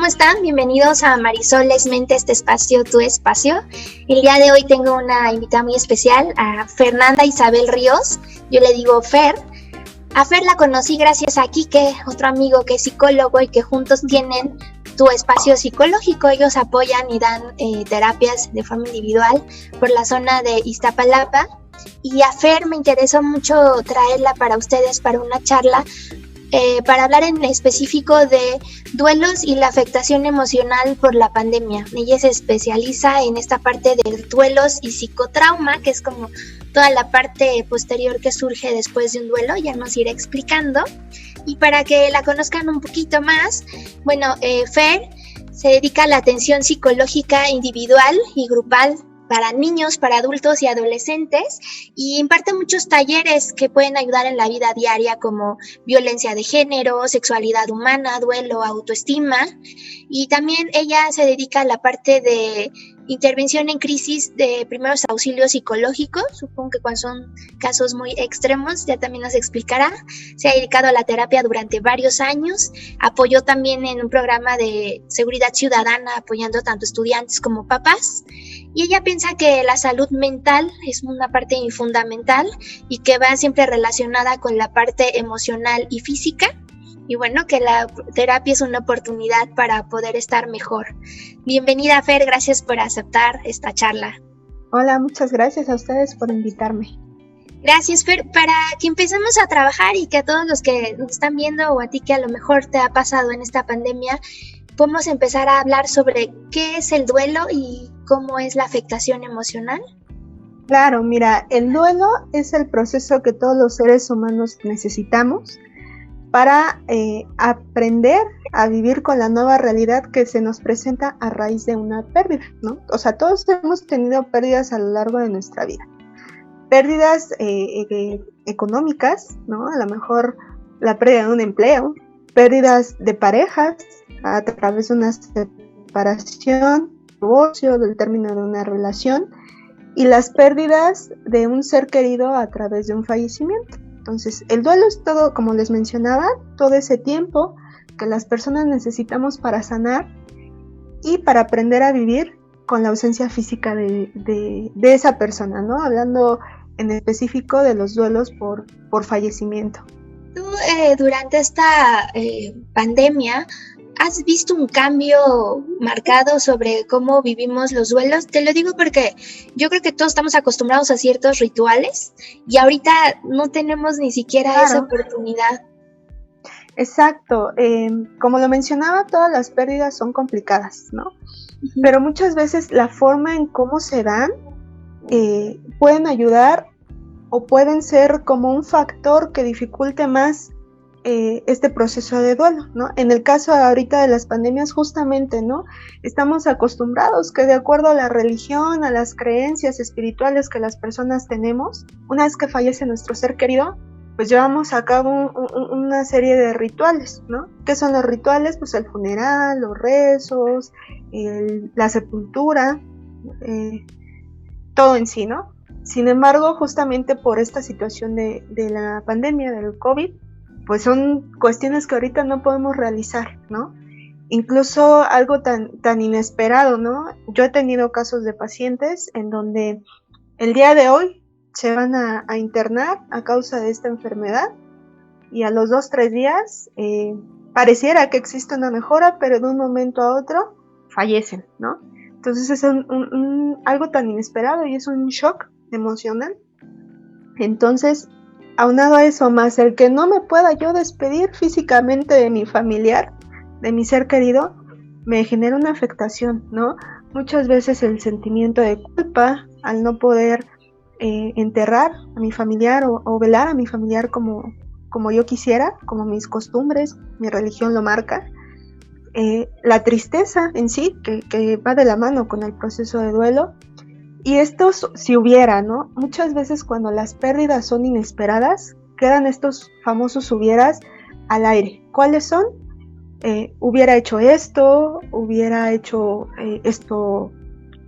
están? Bienvenidos a Marisoles Mente, este espacio, tu espacio. El día de hoy tengo una invitada muy especial, a Fernanda Isabel Ríos. Yo le digo Fer. A Fer la conocí gracias a Quique, otro amigo que es psicólogo y que juntos tienen tu espacio psicológico. Ellos apoyan y dan terapias de forma individual por la zona de Iztapalapa. Y a Fer me interesó mucho traerla para ustedes para una charla para hablar en específico de duelos y la afectación emocional por la pandemia. Ella se especializa en esta parte de duelos y psicotrauma, que es como toda la parte posterior que surge después de un duelo. Ya nos irá explicando. Y para que la conozcan un poquito más, bueno, Fer se dedica a la atención psicológica individual y grupal para niños, para adultos y adolescentes, y imparte muchos talleres que pueden ayudar en la vida diaria, como violencia de género, sexualidad humana, duelo, autoestima. Y también ella se dedica a la parte de intervención en crisis de primeros auxilios psicológicos. Supongo que cuando son casos muy extremos, ya también nos explicará. Se ha dedicado a la terapia durante varios años. Apoyó también en un programa de seguridad ciudadana, apoyando tanto estudiantes como papás. Y ella piensa que la salud mental es una parte fundamental y que va siempre relacionada con la parte emocional y física. Y bueno, que la terapia es una oportunidad para poder estar mejor. Bienvenida, Fer, gracias por aceptar esta charla. Hola, muchas gracias a ustedes por invitarme. Gracias, Fer. Para que empecemos a trabajar y que a todos los que nos están viendo o a ti que a lo mejor te ha pasado en esta pandemia, podemos empezar a hablar sobre qué es el duelo y cómo es la afectación emocional. Claro, mira, el duelo es el proceso que todos los seres humanos necesitamos para aprender a vivir con la nueva realidad que se nos presenta a raíz de una pérdida, ¿no? O sea, todos hemos tenido pérdidas a lo largo de nuestra vida. Pérdidas económicas, ¿no? A lo mejor la pérdida de un empleo, pérdidas de parejas a través de una separación, divorcio, del término de una relación, y las pérdidas de un ser querido a través de un fallecimiento. Entonces, el duelo es todo, como les mencionaba, todo ese tiempo que las personas necesitamos para sanar y para aprender a vivir con la ausencia física de esa persona, ¿no? Hablando en específico de los duelos por fallecimiento. Tú, durante esta pandemia, ¿has visto un cambio marcado sobre cómo vivimos los duelos? Te lo digo porque yo creo que todos estamos acostumbrados a ciertos rituales y ahorita no tenemos ni siquiera esa oportunidad. Exacto. Como lo mencionaba, todas las pérdidas son complicadas, ¿no? Uh-huh. Pero muchas veces la forma en cómo se dan pueden ayudar o pueden ser como un factor que dificulte más este proceso de duelo, ¿no? En el caso ahorita de las pandemias, justamente, ¿no? Estamos acostumbrados que de acuerdo a la religión, a las creencias espirituales que las personas tenemos, una vez que fallece nuestro ser querido, pues llevamos a cabo una serie de rituales, ¿no? ¿Qué son los rituales? Pues el funeral, los rezos, la sepultura, todo en sí, ¿no? Sin embargo, justamente por esta situación de la pandemia, del COVID, pues son cuestiones que ahorita no podemos realizar, ¿no? Incluso algo tan inesperado, ¿no? Yo he tenido casos de pacientes en donde el día de hoy se van a internar a causa de esta enfermedad y a los 2-3 días pareciera que existe una mejora, pero de un momento a otro fallecen, ¿no? Entonces es algo tan inesperado y es un shock emocional. Entonces, aunado a eso, más el que no me pueda yo despedir físicamente de mi familiar, de mi ser querido, me genera una afectación, ¿no? Muchas veces el sentimiento de culpa al no poder enterrar a mi familiar o velar a mi familiar como yo quisiera, como mis costumbres, mi religión lo marca. La tristeza en sí, que va de la mano con el proceso de duelo. Y esto si hubiera, ¿no? Muchas veces cuando las pérdidas son inesperadas, quedan estos famosos hubieras al aire. ¿Cuáles son? Hubiera hecho esto, hubiera hecho esto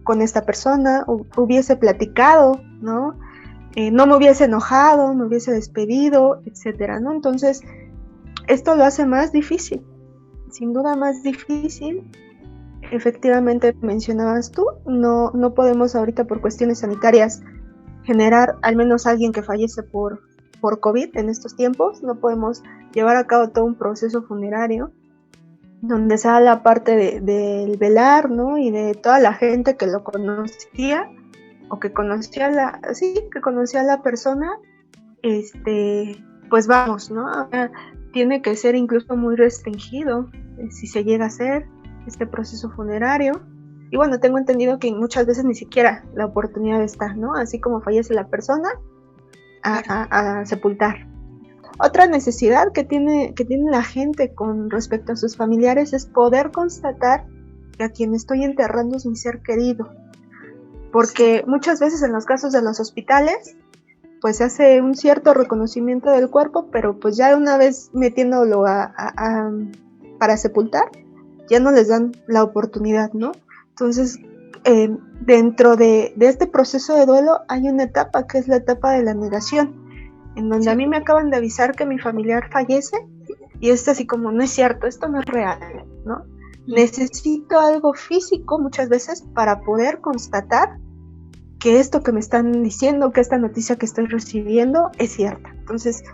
con esta persona, hubiese platicado, ¿no? No me hubiese enojado, me hubiese despedido, etcétera, ¿no? Entonces, esto lo hace más difícil. sin duda más difícil. Efectivamente, mencionabas tú, no podemos ahorita por cuestiones sanitarias generar al menos alguien que fallece por COVID en estos tiempos. No podemos llevar a cabo todo un proceso funerario donde sea la parte del velar, ¿no? Y de toda la gente que lo conocía o que conocía a la persona, pues vamos, ¿no? Ahora tiene que ser incluso muy restringido si se llega a hacer este proceso funerario. Y bueno, tengo entendido que muchas veces ni siquiera la oportunidad está, ¿no? Así como fallece la persona, a sepultar. Otra necesidad que tiene la gente con respecto a sus familiares es poder constatar que a quien estoy enterrando es mi ser querido. Porque muchas veces en los casos de los hospitales, pues se hace un cierto reconocimiento del cuerpo, pero pues ya una vez metiéndolo para sepultar, ya no les dan la oportunidad, ¿no? Entonces, dentro de este proceso de duelo hay una etapa que es la etapa de la negación, en donde a mí me acaban de avisar que mi familiar fallece y es así como, no es cierto, esto no es real, ¿no? Necesito algo físico muchas veces para poder constatar que esto que me están diciendo, que esta noticia que estoy recibiendo es cierta. Entonces,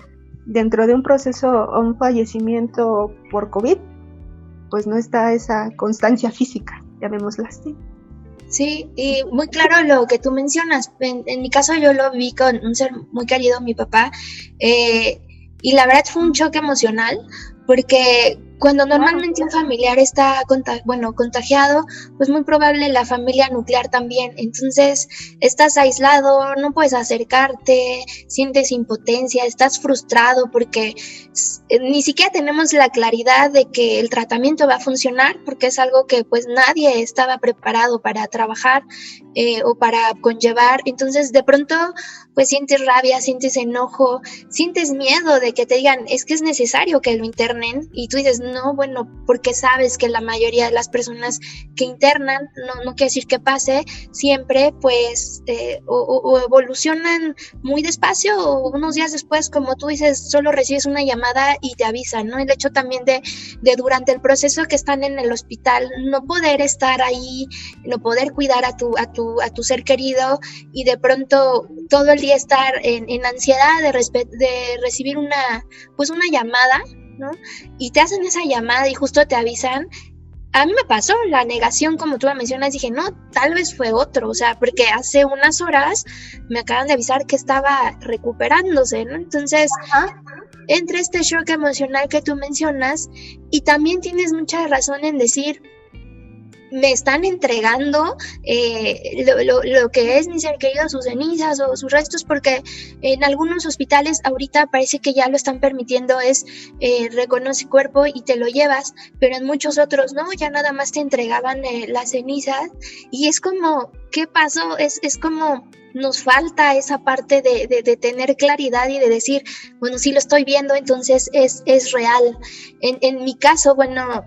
dentro de un proceso o un fallecimiento por COVID, pues no está esa constancia física, llamémosla así. Sí, y muy claro lo que tú mencionas. En mi caso yo lo vi con un ser muy querido, mi papá, y la verdad fue un choque emocional, porque cuando normalmente un familiar está contagiado, pues muy probable la familia nuclear también. Entonces estás aislado, no puedes acercarte, sientes impotencia, estás frustrado porque ni siquiera tenemos la claridad de que el tratamiento va a funcionar, porque es algo que pues nadie estaba preparado para trabajar o para conllevar. Entonces de pronto pues sientes rabia, sientes enojo, sientes miedo de que te digan es que es necesario que lo internen, y tú dices no, bueno, porque sabes que la mayoría de las personas que internan, no quiere decir que pase siempre, pues o evolucionan muy despacio, o unos días después, como tú dices, solo recibes una llamada y te avisan, ¿no? El hecho también de durante el proceso que están en el hospital, no poder estar ahí, no poder cuidar a tu ser querido, y de pronto todo el día estar en ansiedad de recibir una llamada, ¿no? Y te hacen esa llamada y justo te avisan. A mí me pasó la negación, como tú la mencionas, dije, no, tal vez fue otro, o sea, porque hace unas horas me acaban de avisar que estaba recuperándose, ¿no? Entonces, entre este shock emocional que tú mencionas, y también tienes mucha razón en decir, me están entregando lo que es mi ser querido, sus cenizas o sus restos, porque en algunos hospitales ahorita parece que ya lo están permitiendo, es reconoce cuerpo y te lo llevas, pero en muchos otros no, ya nada más te entregaban las cenizas, y es como, ¿qué pasó? Es como nos falta esa parte de tener claridad y de decir, bueno, sí lo estoy viendo, entonces es real. En mi caso, bueno,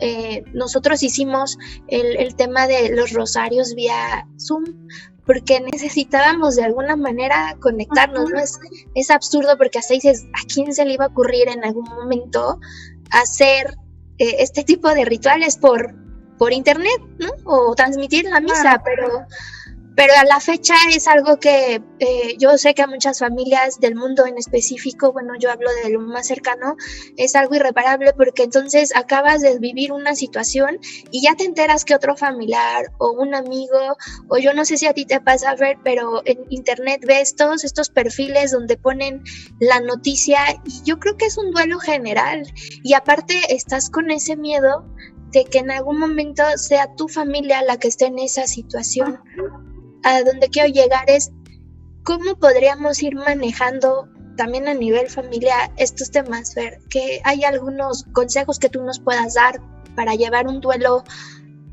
nosotros hicimos el tema de los rosarios vía Zoom, porque necesitábamos de alguna manera conectarnos, ¿no? Es absurdo, porque hasta dices, ¿a quién se le iba a ocurrir en algún momento hacer este tipo de rituales por internet, ¿no? O transmitir la misa, pero a la fecha es algo que yo sé que a muchas familias del mundo en específico, bueno, yo hablo de lo más cercano, es algo irreparable, porque entonces acabas de vivir una situación y ya te enteras que otro familiar o un amigo, o yo no sé si a ti te pasa, Fer, pero en internet ves todos estos perfiles donde ponen la noticia, y yo creo que es un duelo general, y aparte estás con ese miedo de que en algún momento sea tu familia la que esté en esa situación. A donde quiero llegar es cómo podríamos ir manejando también a nivel familiar estos temas, Fer, que hay algunos consejos que tú nos puedas dar para llevar un duelo,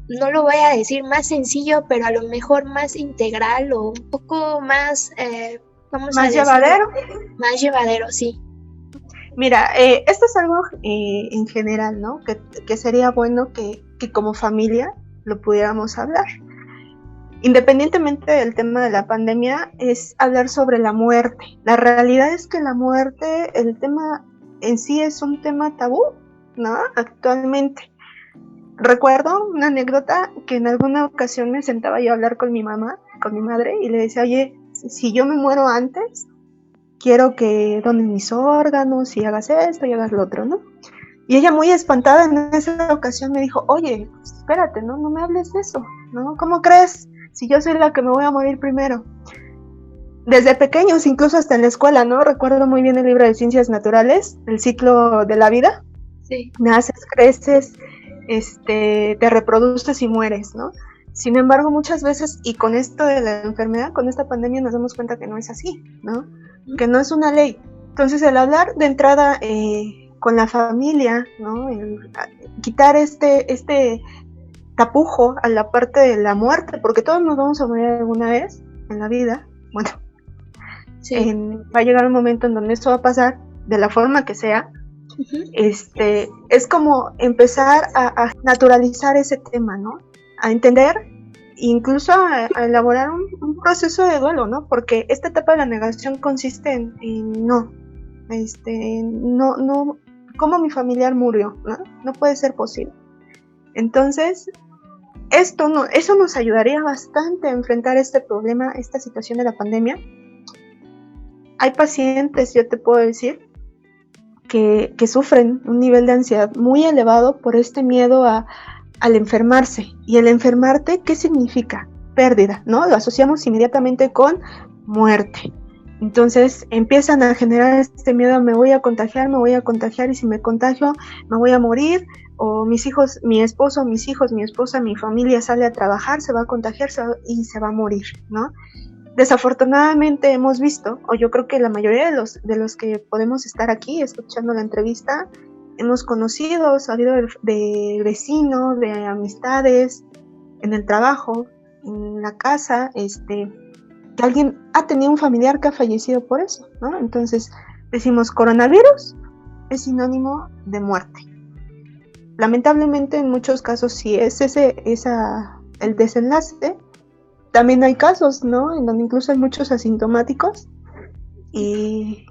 no lo voy a decir más sencillo, pero a lo mejor más integral o un poco más, ¿Más llevadero? Más llevadero, sí. Mira, esto es algo en general, ¿no? Que sería bueno que como familia lo pudiéramos hablar. Independientemente del tema de la pandemia, es hablar sobre la muerte. La realidad es que la muerte, el tema en sí es un tema tabú, ¿no? Actualmente. Recuerdo una anécdota que en alguna ocasión me sentaba yo a hablar con mi mamá, con mi madre, y le decía, oye, si yo me muero antes, quiero que donen mis órganos y hagas esto y hagas lo otro, ¿no? Y ella muy espantada en esa ocasión me dijo, oye, pues espérate, ¿no? No me hables de eso, ¿no? ¿Cómo crees? Si yo soy la que me voy a morir primero. Desde pequeños, incluso hasta en la escuela, ¿no? Recuerdo muy bien el libro de Ciencias Naturales, el ciclo de la vida. Sí. Naces, creces, te reproduces y mueres, ¿no? Sin embargo, muchas veces, y con esto de la enfermedad, con esta pandemia, nos damos cuenta que no es así, ¿no? Que no es una ley. Entonces, el hablar de entrada con la familia, ¿no? Quitar este tapujo a la parte de la muerte, porque todos nos vamos a morir alguna vez en la vida. Bueno, sí. Va a llegar un momento en donde esto va a pasar de la forma que sea. Es como empezar a naturalizar ese tema, ¿no? A entender, incluso a elaborar un proceso de duelo, ¿no? Porque esta etapa de la negación consiste en no, cómo mi familiar murió, ¿no? No puede ser posible. Entonces, eso nos ayudaría bastante a enfrentar este problema, esta situación de la pandemia. Hay pacientes, yo te puedo decir, que sufren un nivel de ansiedad muy elevado por este miedo al enfermarse. Y el enfermarte, ¿qué significa? Pérdida, ¿no? Lo asociamos inmediatamente con muerte. Entonces empiezan a generar este miedo, me voy a contagiar y si me contagio me voy a morir, o mis hijos, mi esposo, mis hijos, mi esposa, mi familia sale a trabajar, se va a contagiar y se va a morir, ¿no? Desafortunadamente hemos visto, o yo creo que la mayoría de los que podemos estar aquí escuchando la entrevista, hemos conocido, sabido de vecinos, de amistades, en el trabajo, en la casa, que alguien ha tenido un familiar que ha fallecido por eso, ¿no? Entonces decimos, coronavirus es sinónimo de muerte. Lamentablemente en muchos casos sí es el desenlace. También hay casos, ¿no? En donde incluso hay muchos asintomáticos y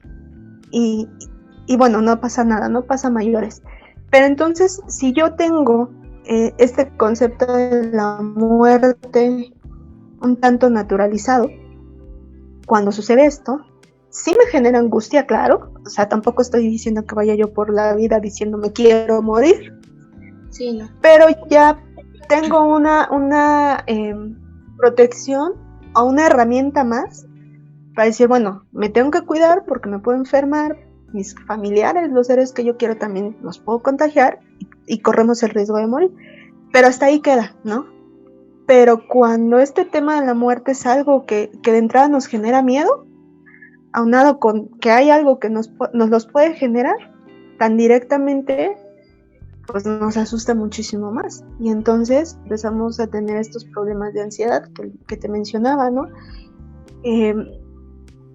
bueno, no pasa nada, no pasa mayores. Pero entonces, si yo tengo este concepto de la muerte un tanto naturalizado, cuando sucede esto, sí me genera angustia, claro. O sea, tampoco estoy diciendo que vaya yo por la vida diciendo me quiero morir. Sí, no. Pero ya tengo una protección o una herramienta más para decir, bueno, me tengo que cuidar porque me puedo enfermar, mis familiares, los seres que yo quiero también los puedo contagiar y corremos el riesgo de morir. Pero hasta ahí queda, ¿no? Pero cuando este tema de la muerte es algo que de entrada nos genera miedo, aunado con que hay algo que nos los puede generar tan directamente, pues nos asusta muchísimo más. Y entonces empezamos a tener estos problemas de ansiedad que te mencionaba, ¿no?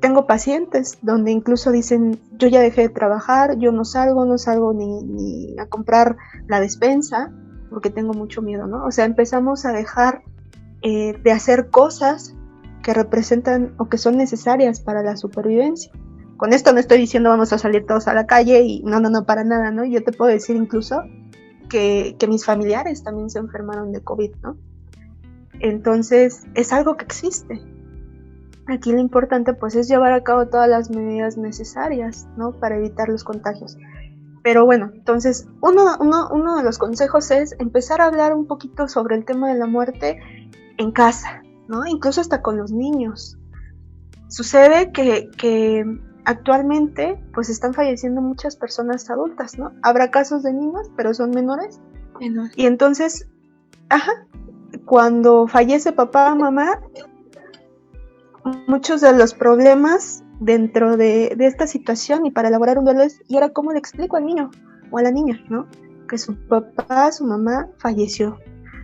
Tengo pacientes donde incluso dicen, yo ya dejé de trabajar, yo no salgo ni a comprar la despensa porque tengo mucho miedo, ¿no? O sea, empezamos a dejar de hacer cosas que representan o que son necesarias para la supervivencia. Con esto no estoy diciendo vamos a salir todos a la calle y no, para nada, ¿no? Yo te puedo decir incluso que mis familiares también se enfermaron de COVID, ¿no? Entonces, es algo que existe. Aquí lo importante pues es llevar a cabo todas las medidas necesarias, ¿no? Para evitar los contagios. Pero bueno, entonces uno de los consejos es empezar a hablar un poquito sobre el tema de la muerte en casa, ¿no? Incluso hasta con los niños. Sucede que actualmente pues están falleciendo muchas personas adultas, ¿no? Habrá casos de niños, pero son menores. Y entonces, cuando fallece papá o mamá, muchos de los problemas dentro de esta situación y para elaborar un duelo es, ¿y ahora cómo le explico al niño o a la niña, ¿no? Que su papá, su mamá falleció.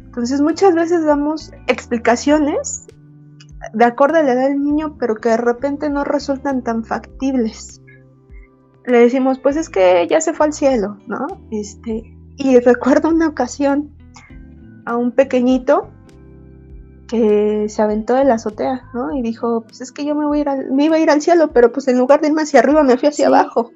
Entonces muchas veces damos explicaciones de acuerdo a la edad del niño, pero que de repente no resultan tan factibles. Le decimos, pues es que ya se fue al cielo, ¿no? Y recuerdo una ocasión a un pequeñito que se aventó de la azotea, ¿no? Y dijo, pues es que yo me iba a ir al cielo, pero pues en lugar de irme hacia arriba me fui hacia abajo.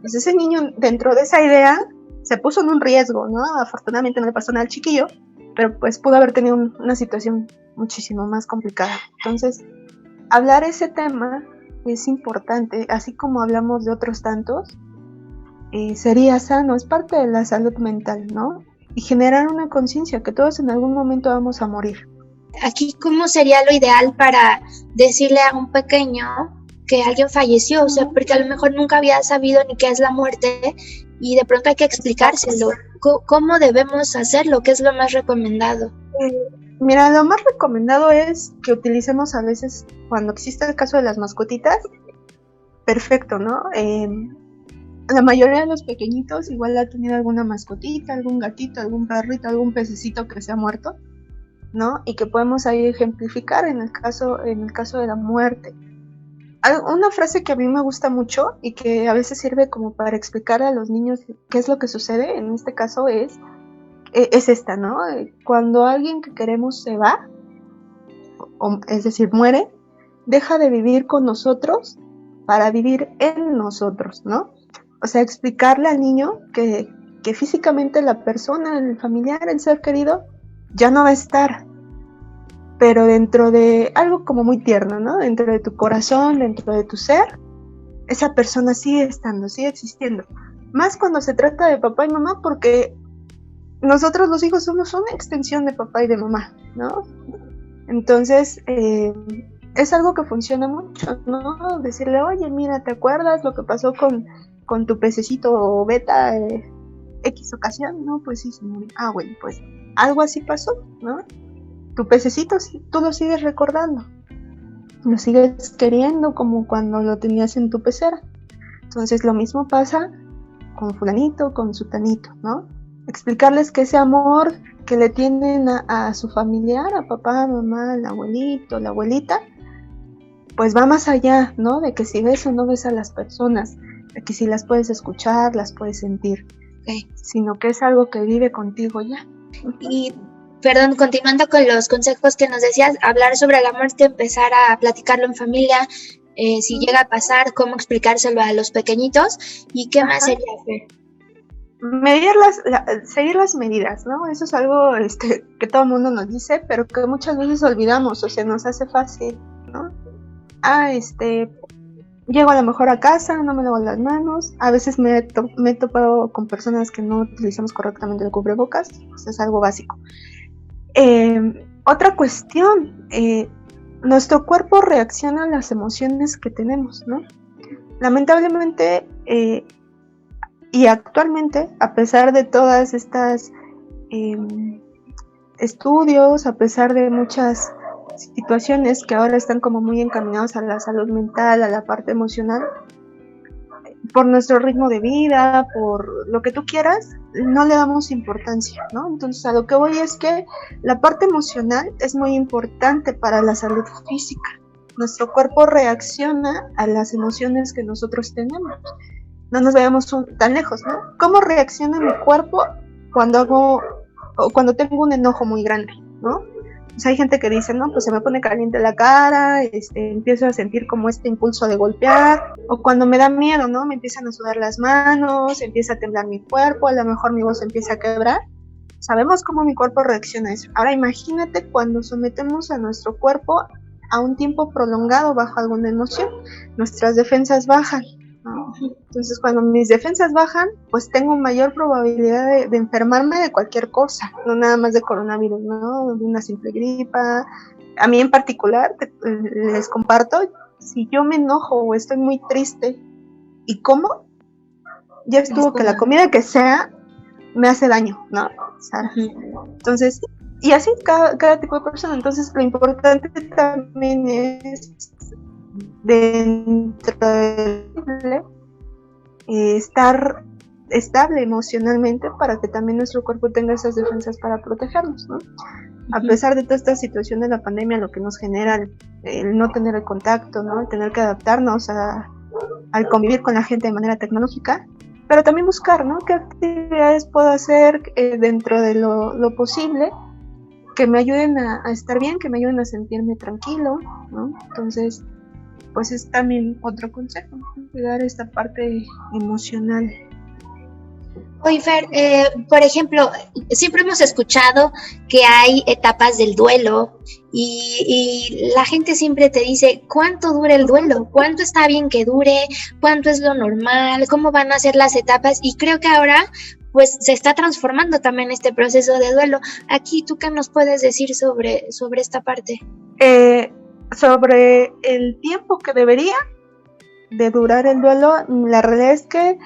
Pues ese niño, dentro de esa idea, se puso en un riesgo, ¿no? Afortunadamente no le pasó nada al chiquillo, pero pues pudo haber tenido una situación muchísimo más complicada. Entonces, hablar ese tema es importante, así como hablamos de otros tantos, sería sano, es parte de la salud mental, ¿no? Y generar una conciencia que todos en algún momento vamos a morir. Aquí, ¿cómo sería lo ideal para decirle a un pequeño que alguien falleció? O sea, porque a lo mejor nunca había sabido ni qué es la muerte y de pronto hay que explicárselo. ¿Cómo debemos hacerlo? ¿Qué es lo más recomendado? Mira, lo más recomendado es que utilicemos a veces, cuando existe el caso de las mascotitas, perfecto, ¿no? La mayoría de los pequeñitos igual ha tenido alguna mascotita, algún gatito, algún perrito, algún pececito que se ha muerto, ¿no? Y que podemos ahí ejemplificar en el caso de la muerte. Una frase que a mí me gusta mucho y que a veces sirve como para explicar a los niños qué es lo que sucede, en este caso es esta, ¿no? Cuando alguien que queremos se va, es decir, muere, deja de vivir con nosotros para vivir en nosotros, ¿no? O sea, explicarle al niño que físicamente la persona, el familiar, el ser querido, ya no va a estar, pero dentro de algo como muy tierno, ¿no? Dentro de tu corazón, dentro de tu ser, esa persona sigue estando, sigue existiendo. Más cuando se trata de papá y mamá, porque nosotros los hijos somos una extensión de papá y de mamá, ¿no? Entonces, es algo que funciona mucho, ¿no? Decirle, oye, mira, ¿te acuerdas lo que pasó con tu pececito beta X ocasión? No, pues sí, señor. Ah, bueno, pues algo así pasó, ¿no? Tu pececito, tú lo sigues recordando, lo sigues queriendo como cuando lo tenías en tu pecera. Entonces, lo mismo pasa con fulanito, con sutanito, ¿no? Explicarles que ese amor que le tienen a su familiar, a papá, mamá, al abuelito, la abuelita, pues va más allá, ¿no? De que si ves o no ves a las personas, de que si las puedes escuchar, las puedes sentir, sino que es algo que vive contigo ya. Y, perdón, continuando con los consejos que nos decías, hablar sobre la muerte, empezar a platicarlo en familia, si llega a pasar, cómo explicárselo a los pequeñitos, y qué más sería hacer. Seguir las medidas, ¿no? Eso es algo que todo el mundo nos dice, pero que muchas veces olvidamos, o sea, nos hace fácil, ¿no? Llego a lo mejor a casa, no me lavo las manos, a veces me he topado con personas que no utilizamos correctamente el cubrebocas, pues es algo básico. Otra cuestión, nuestro cuerpo reacciona a las emociones que tenemos, ¿no? Lamentablemente, y actualmente, a pesar de todas estas estudios, a pesar de muchas situaciones que ahora están como muy encaminados a la salud mental, a la parte emocional, por nuestro ritmo de vida, por lo que tú quieras, no le damos importancia, ¿no? Entonces, a lo que voy es que la parte emocional es muy importante para la salud física. Nuestro cuerpo reacciona a las emociones que nosotros tenemos. No nos vayamos tan lejos, ¿no? ¿Cómo reacciona mi cuerpo cuando tengo un enojo muy grande, ¿no? O sea, hay gente que dice, no, pues se me pone caliente la cara, empiezo a sentir como este impulso de golpear, o cuando me da miedo, ¿no? Me empiezan a sudar las manos, empieza a temblar mi cuerpo, a lo mejor mi voz empieza a quebrar. Sabemos cómo mi cuerpo reacciona a eso. Ahora imagínate cuando sometemos a nuestro cuerpo a un tiempo prolongado bajo alguna emoción, nuestras defensas bajan, ¿no? Entonces, cuando mis defensas bajan, pues tengo mayor probabilidad de enfermarme de cualquier cosa, no nada más de coronavirus, ¿no? De una simple gripa. A mí en particular, les comparto, si yo me enojo o estoy muy triste y como, ya estuvo que la comida que sea me hace daño, ¿no? O sea, entonces, y así cada tipo de persona. Entonces, lo importante también es dentro de estar estable emocionalmente para que también nuestro cuerpo tenga esas defensas para protegernos, ¿no? A pesar de toda esta situación de la pandemia, lo que nos genera el no tener el contacto, ¿no? El tener que adaptarnos al convivir con la gente de manera tecnológica, pero también buscar, ¿no? ¿Qué actividades puedo hacer dentro de lo posible que me ayuden a estar bien, que me ayuden a sentirme tranquilo, ¿no? Entonces, pues es también otro consejo, cuidar esta parte emocional. Oye, Fer, por ejemplo, siempre hemos escuchado que hay etapas del duelo y la gente siempre te dice cuánto dura el duelo, cuánto está bien que dure, cuánto es lo normal, cómo van a ser las etapas y creo que ahora pues se está transformando también este proceso de duelo. Aquí, ¿tú qué nos puedes decir sobre esta parte? Sobre el tiempo que debería de durar el duelo, la realidad es que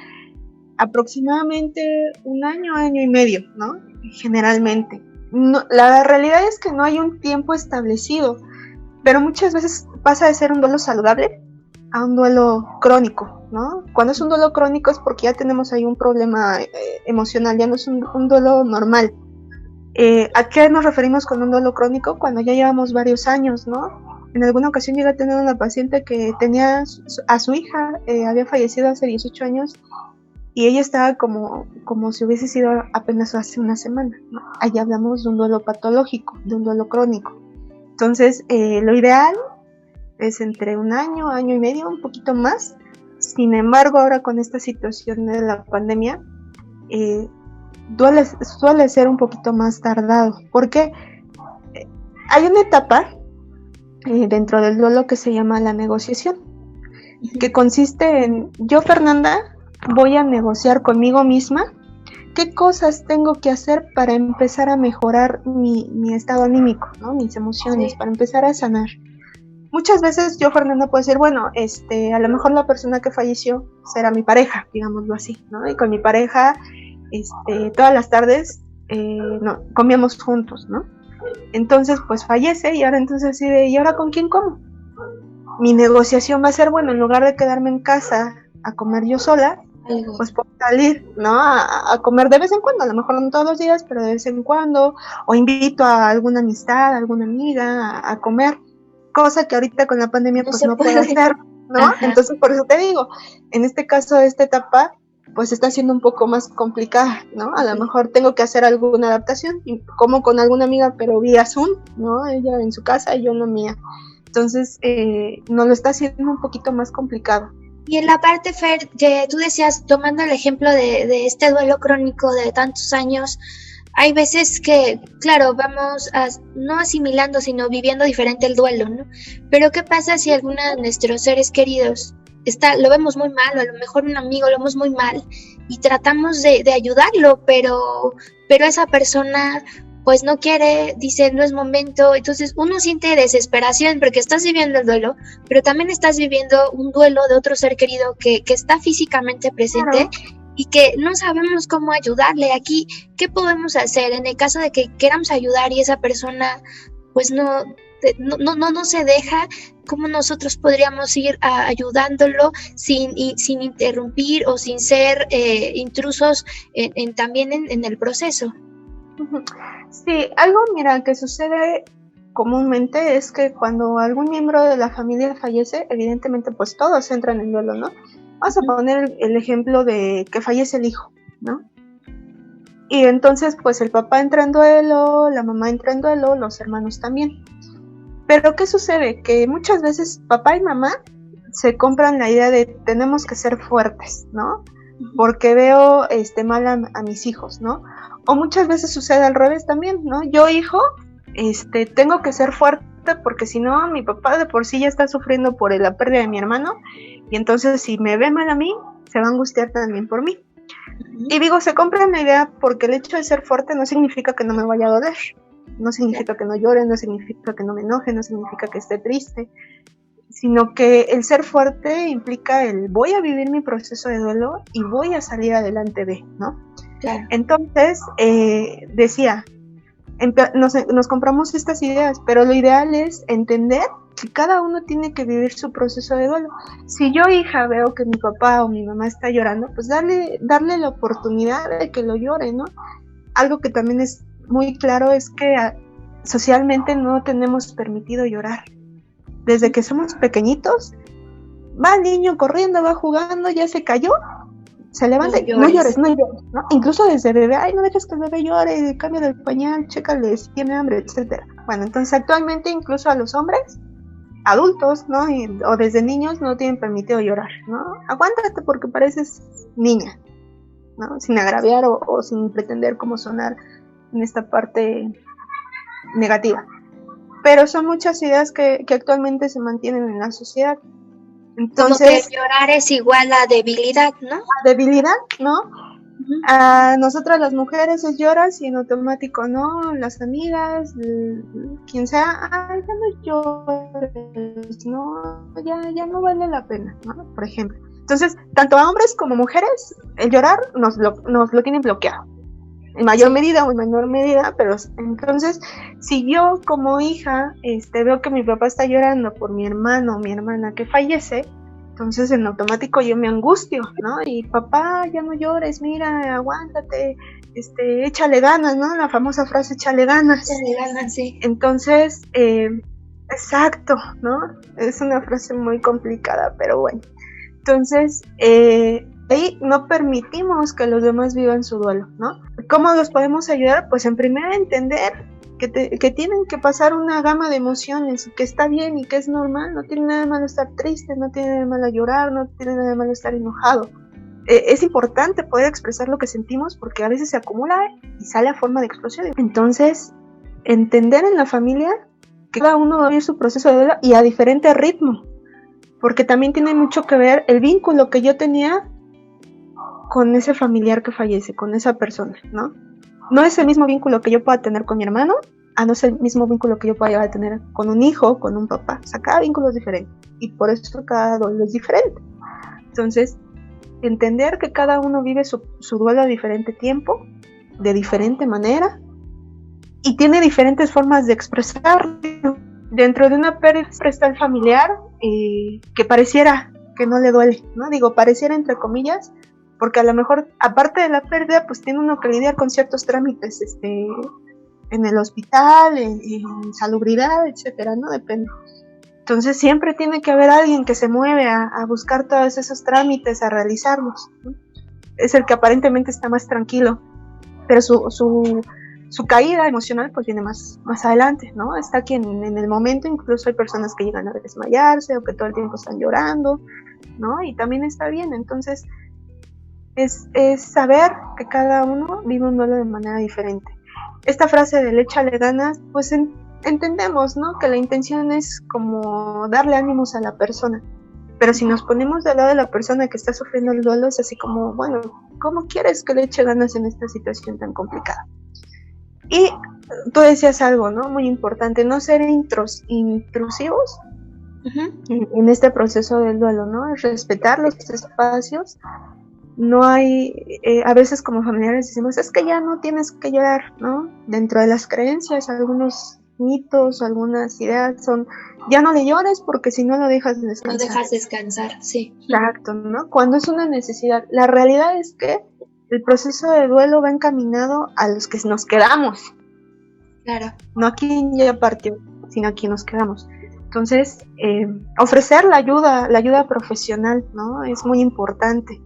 aproximadamente un año, año y medio, ¿no? Generalmente. No, la realidad es que no hay un tiempo establecido, pero muchas veces pasa de ser un duelo saludable a un duelo crónico, ¿no? Cuando es un duelo crónico es porque ya tenemos ahí un problema emocional, ya no es un duelo normal. ¿A qué nos referimos con un duelo crónico? Cuando ya llevamos varios años, ¿no? En alguna ocasión llegué a tener una paciente que tenía a su hija, había fallecido hace 18 años y ella estaba como si hubiese sido apenas hace una semana, ¿no? Ahí hablamos de un duelo patológico, de un duelo crónico. Entonces, lo ideal es entre un año, año y medio, un poquito más. Sin embargo, ahora con esta situación de la pandemia, suele ser un poquito más tardado, porque hay una etapa dentro del duelo que se llama la negociación, que consiste en yo, Fernanda, voy a negociar conmigo misma qué cosas tengo que hacer para empezar a mejorar mi estado anímico, ¿no? Mis emociones, sí, para empezar a sanar. Muchas veces yo, Fernanda, puedo decir, bueno, a lo mejor la persona que falleció será mi pareja, digámoslo así, ¿no? Y con mi pareja, todas las tardes comíamos juntos, ¿no? Entonces, pues fallece y ahora entonces así ¿y ahora con quién como? Mi negociación va a ser, bueno, en lugar de quedarme en casa a comer yo sola, pues puedo salir, ¿no? A comer de vez en cuando, a lo mejor no todos los días, pero de vez en cuando, o invito a alguna amistad, a alguna amiga a comer, cosa que ahorita con la pandemia pues no puedo hacer, ¿no? Ajá. Entonces por eso te digo, en este caso, esta etapa, pues está siendo un poco más complicada, ¿no? A lo mejor tengo que hacer alguna adaptación, como con alguna amiga, pero vía Zoom, ¿no? Ella en su casa y yo en la mía. Entonces, nos lo está haciendo un poquito más complicado. Y en la parte, Fer, que tú decías, tomando el ejemplo de este duelo crónico de tantos años, hay veces que, claro, vamos no asimilando, sino viviendo diferente el duelo, ¿no? Pero ¿qué pasa si alguno de nuestros seres queridos lo vemos muy mal, o a lo mejor un amigo lo vemos muy mal, y tratamos de ayudarlo, pero esa persona pues no quiere, dice no es momento, entonces uno siente desesperación porque estás viviendo el duelo, pero también estás viviendo un duelo de otro ser querido que está físicamente presente, claro, y que no sabemos cómo ayudarle. Aquí, ¿qué podemos hacer en el caso de que queramos ayudar y esa persona pues no se deja? ¿Cómo nosotros podríamos ir ayudándolo sin interrumpir o sin ser intrusos también en el proceso? Sí, algo, mira, que sucede comúnmente es que cuando algún miembro de la familia fallece, evidentemente pues todos entran en duelo, ¿no? Vamos a poner el ejemplo de que fallece el hijo, ¿no? Y entonces pues el papá entra en duelo, la mamá entra en duelo, los hermanos también. Pero ¿qué sucede? Que muchas veces papá y mamá se compran la idea de tenemos que ser fuertes, ¿no? Porque veo mal a mis hijos, ¿no? O muchas veces sucede al revés también, ¿no? Yo, hijo, tengo que ser fuerte porque si no, mi papá de por sí ya está sufriendo por la pérdida de mi hermano y entonces si me ve mal a mí, se va a angustiar también por mí. Y digo, se compran la idea porque el hecho de ser fuerte no significa que no me vaya a doler, no significa que no llore, no significa que no me enoje, no significa que esté triste, sino que el ser fuerte implica el voy a vivir mi proceso de duelo y voy a salir adelante de, ¿no? Claro. Entonces, decía, nos compramos estas ideas, pero lo ideal es entender que cada uno tiene que vivir su proceso de duelo. Si yo, hija, veo que mi papá o mi mamá está llorando, pues darle la oportunidad de que lo llore, ¿no? Algo que también es muy claro es que socialmente no tenemos permitido llorar. Desde que somos pequeñitos, va el niño corriendo, va jugando, ya se cayó, se levanta y no llores, ¿no? Incluso desde bebé, ay, no dejes que el bebé llore, cambia el pañal, chécale si tiene hambre, etcétera. Bueno, entonces actualmente incluso a los hombres, adultos, ¿no? O desde niños no tienen permitido llorar, ¿no? Aguántate porque pareces niña. ¿no? Sin agraviar o sin pretender como sonar en esta parte negativa. Pero son muchas ideas que actualmente se mantienen en la sociedad. Entonces, como que llorar es igual a debilidad, ¿no? A debilidad, ¿no? Uh-huh. A nosotras las mujeres es lloras y en automático, ¿no? Las amigas, quien sea, ay, ya no llores, ¿no? Ya no vale la pena, ¿no? Por ejemplo. Entonces, tanto a hombres como mujeres, el llorar nos lo tienen bloqueado. En mayor medida o en menor medida, pero entonces, si yo como hija veo que mi papá está llorando por mi hermano o mi hermana que fallece, entonces en automático yo me angustio, ¿no? Y papá, ya no llores, mira, aguántate, échale ganas, ¿no? La famosa frase, échale ganas. Échale ganas, sí. Entonces, exacto, ¿no? Es una frase muy complicada, pero bueno. Entonces, ahí no permitimos que los demás vivan su duelo, ¿no? ¿Cómo los podemos ayudar? Pues en primera entender que tienen que pasar una gama de emociones, que está bien y que es normal, no tiene nada de malo estar triste, no tiene nada de malo llorar, no tiene nada de malo estar enojado. Es importante poder expresar lo que sentimos porque a veces se acumula y sale a forma de explosión. Entonces, entender en la familia que cada uno va a vivir su proceso de duelo y a diferente ritmo, porque también tiene mucho que ver el vínculo que yo tenía con ese familiar que fallece, con esa persona, ¿no? No es el mismo vínculo que yo pueda tener con mi hermano, no es el mismo vínculo que yo pueda llegar a tener con un hijo, con un papá. O sea, cada vínculo es diferente y por eso cada duelo es diferente. Entonces, entender que cada uno vive su duelo a diferente tiempo, de diferente manera y tiene diferentes formas de expresarlo. Dentro de una pérdida está el familiar que pareciera que no le duele, ¿no? Digo, pareciera entre comillas, porque a lo mejor, aparte de la pérdida, pues tiene uno que lidiar con ciertos trámites en el hospital, en salubridad, etcétera, ¿no? Depende. Entonces siempre tiene que haber alguien que se mueve a buscar todos esos trámites, a realizarlos, ¿no? Es el que aparentemente está más tranquilo, pero su caída emocional pues viene más adelante, ¿no? Está aquí en el momento, incluso hay personas que llegan a desmayarse o que todo el tiempo están llorando, ¿no? Y también está bien, entonces es saber que cada uno vive un duelo de manera diferente. Esta frase de échale ganas, pues entendemos, ¿no? Que la intención es como darle ánimos a la persona, pero si nos ponemos del lado de la persona que está sufriendo el duelo, es así como, bueno, ¿cómo quieres que le eche ganas en esta situación tan complicada? Y tú decías algo, ¿no? Muy importante, no ser intrusivos en este proceso del duelo, ¿no? Respetar los espacios. No hay, a veces como familiares decimos, es que ya no tienes que llorar, ¿no? Dentro de las creencias, algunos mitos, algunas ideas son, ya no le llores porque si no lo dejas descansar. Lo dejas descansar, sí. Exacto, ¿no? Cuando es una necesidad. La realidad es que el proceso de duelo va encaminado a los que nos quedamos. Claro. No a quien ya partió, sino a quien nos quedamos. Entonces, ofrecer la ayuda profesional, ¿no? Es muy importante.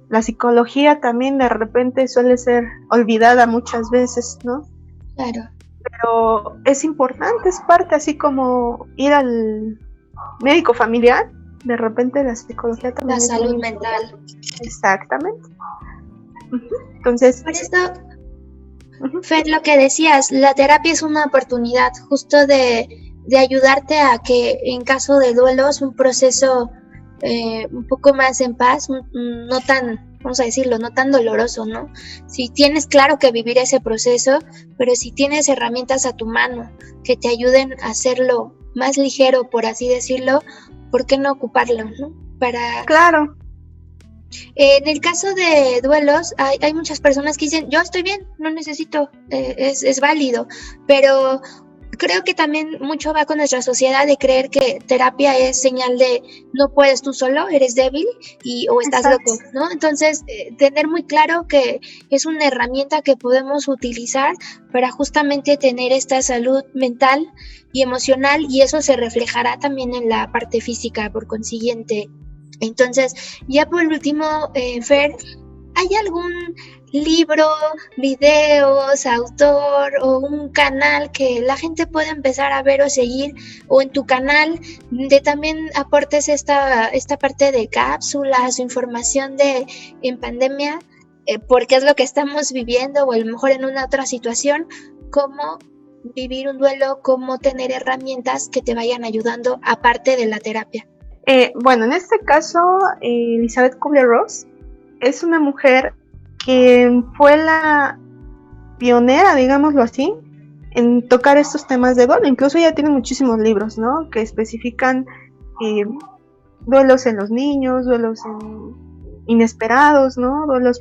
La psicología también de repente suele ser olvidada muchas veces, ¿no? Claro. Pero es importante, es parte, así como ir al médico familiar, de repente la psicología también. La salud mental. Exactamente. Entonces. Por eso, Fer, lo que decías, la terapia es una oportunidad justo de ayudarte a que en caso de duelos, un proceso un poco más en paz, no tan, vamos a decirlo, no tan doloroso, ¿no? Si tienes claro que vivir ese proceso, pero si tienes herramientas a tu mano que te ayuden a hacerlo más ligero, por así decirlo, ¿por qué no ocuparlo, no? Claro. En el caso de duelos, hay muchas personas que dicen, yo estoy bien, no necesito, es válido, pero creo que también mucho va con nuestra sociedad de creer que terapia es señal de no puedes tú solo, eres débil o estás loco, ¿no? Entonces, tener muy claro que es una herramienta que podemos utilizar para justamente tener esta salud mental y emocional, y eso se reflejará también en la parte física, por consiguiente. Entonces, ya por último, Fer, ¿hay algún libro, videos, autor o un canal que la gente pueda empezar a ver o seguir, o en tu canal de también aportes esta parte de cápsulas o información en pandemia? porque es lo que estamos viviendo o a lo mejor en una otra situación, cómo vivir un duelo, cómo tener herramientas que te vayan ayudando aparte de la terapia. Bueno, en este caso, Elizabeth Kubler-Ross es una mujer que fue la pionera, digámoslo así, en tocar estos temas de duelo. Incluso ella tiene muchísimos libros, ¿no? Que especifican duelos en los niños, duelos inesperados, ¿no? Duelos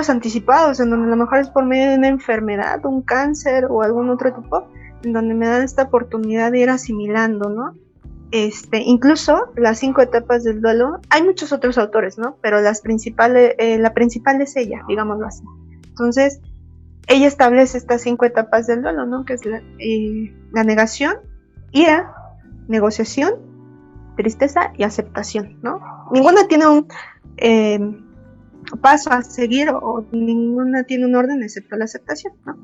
anticipados, en donde a lo mejor es por medio de una enfermedad, un cáncer o algún otro tipo, en donde me dan esta oportunidad de ir asimilando, ¿no? Incluso las 5 etapas del duelo, hay muchos otros autores, ¿no? Pero la principal es ella, digámoslo así. Entonces, ella establece estas 5 etapas del duelo, ¿no? Que es la negación, ira, negociación, tristeza y aceptación, ¿no? Ninguna tiene un paso a seguir o ninguna tiene un orden excepto la aceptación, ¿no?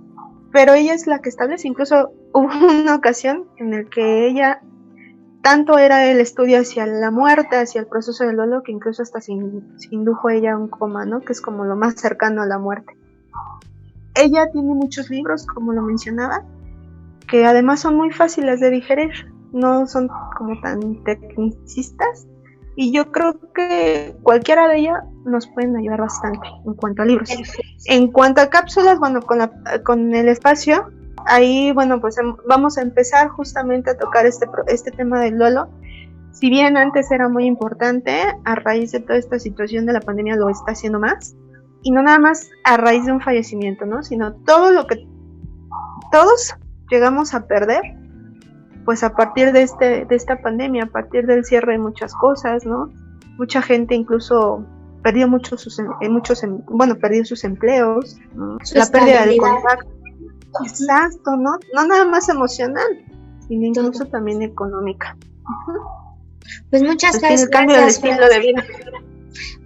Pero ella es la que establece. Incluso hubo una ocasión en la que ella tanto era el estudio hacia la muerte, hacia el proceso del duelo, que incluso hasta se indujo ella a un coma, ¿no? Que es como lo más cercano a la muerte. Ella tiene muchos libros, como lo mencionaba, que además son muy fáciles de digerir, no son como tan tecnicistas, y yo creo que cualquiera de ellas nos pueden ayudar bastante en cuanto a libros. En cuanto a cápsulas, bueno, con el espacio, ahí, bueno, pues vamos a empezar justamente a tocar este tema del duelo. Si bien antes era muy importante, a raíz de toda esta situación de la pandemia lo está haciendo más. Y no nada más a raíz de un fallecimiento, ¿no? Sino todo lo que todos llegamos a perder, pues a partir de esta pandemia, a partir del cierre de muchas cosas, ¿no? Mucha gente incluso perdió perdió sus empleos, ¿no? La pérdida del contacto. Exacto, ¿no? No nada más emocional, sino incluso también económica. Pues muchas gracias. El cambio del estilo de vida.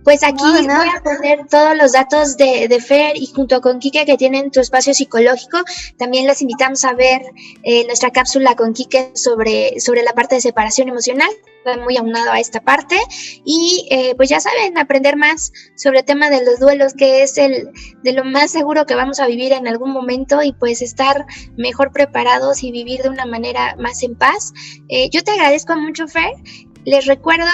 Pues aquí voy a poner todos los datos de Fer y junto con Quique que tienen tu espacio psicológico. También los invitamos a ver nuestra cápsula con Quique sobre la parte de separación emocional. Va muy aunado a esta parte. Y pues ya saben, aprender más sobre el tema de los duelos, que es de lo más seguro que vamos a vivir en algún momento, y pues estar mejor preparados y vivir de una manera más en paz. Yo te agradezco mucho, Fer. Les recuerdo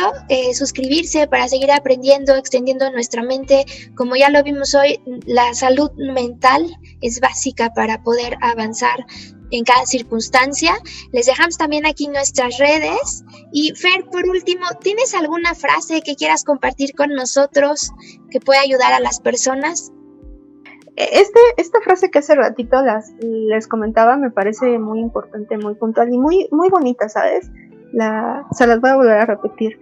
suscribirse para seguir aprendiendo, extendiendo nuestra mente. Como ya lo vimos hoy, la salud mental es básica para poder avanzar en cada circunstancia. Les dejamos también aquí nuestras redes. Y Fer, por último, ¿tienes alguna frase que quieras compartir con nosotros que pueda ayudar a las personas? Esta frase que hace ratito les comentaba me parece muy importante, muy puntual y muy, muy bonita, ¿sabes? Se las voy a volver a repetir.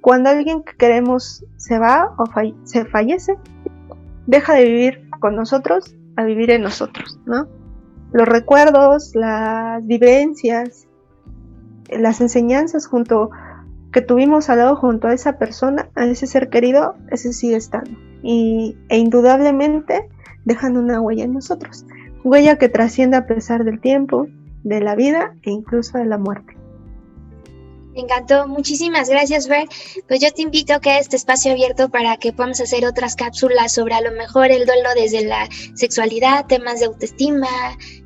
Cuando alguien que queremos se va o se fallece, deja de vivir con nosotros a vivir en nosotros, ¿no? Los recuerdos, las vivencias, las enseñanzas que tuvimos al lado junto a esa persona, a ese ser querido, ese sigue estando. E indudablemente dejan una huella en nosotros. Huella que trasciende a pesar del tiempo, de la vida e incluso de la muerte. Me encantó, muchísimas gracias, Fer. Pues yo te invito a que este espacio abierto para que podamos hacer otras cápsulas sobre a lo mejor el duelo desde la sexualidad, temas de autoestima,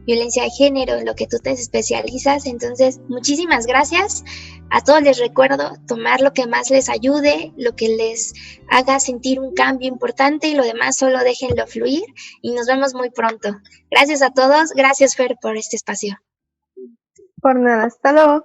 violencia de género, en lo que tú te especializas. Entonces, muchísimas gracias. A todos les recuerdo tomar lo que más les ayude, lo que les haga sentir un cambio importante, y lo demás solo déjenlo fluir, y nos vemos muy pronto. Gracias a todos, gracias, Fer, por este espacio. Por nada, hasta luego.